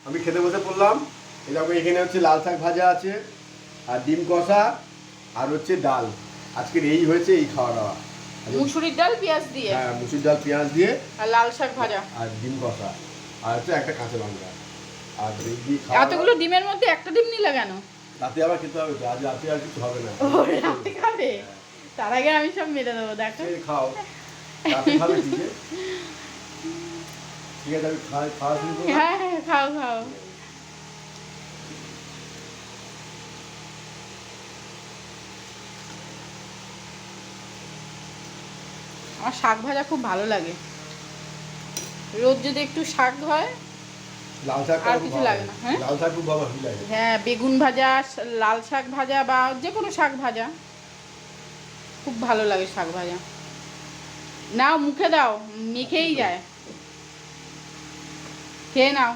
আমি খেতে বসে পড়লাম। এই দেখো এখানে হচ্ছে লাল শাক ভাজা আছে, আর ডিম কষা, আর হচ্ছে ডাল। আজকের এই হয়েছে এই খাওয়া দাওয়া। মুসুরির ডাল পেঁয়াজ দিয়ে। হ্যাঁ, মুসুর ডাল পেঁয়াজ দিয়ে, আর লাল শাক ভাজা, আর ডিম কষা, আর হচ্ছে একটা কাঁচা লঙ্কা। আর এই দিয়ে খাওয়া এতগুলো ডিমের মধ্যে একটা ডিম নিলে কেন? রাতে আবার খেতে হবে তো, আজ রাতে আর কিছু হবে না। ও রাতে খাবে? তার আগে আমি সব মেরে দেবো, দেখো। এই খাও, রাতে খাবে ঠিক আছে? ঠিক আছে, আমি খাওয়া শুরু করবো। হ্যাঁ হ্যাঁ, খাও খাও। আমার শাক ভাজা খুব ভালো লাগে। রোজ যদি একটু শাক হয়, লাল শাক আর কিছু লাগে না। হ্যাঁ, লাল শাক খুব ভালো লাগে। হ্যাঁ, বেগুন ভাজা, লাল শাক ভাজা বা যে কোনো শাক ভাজা খুব ভালো লাগে। শাক ভাজা নাও, মুখে দাও, মেখেই যায়। খেয়ে নাও।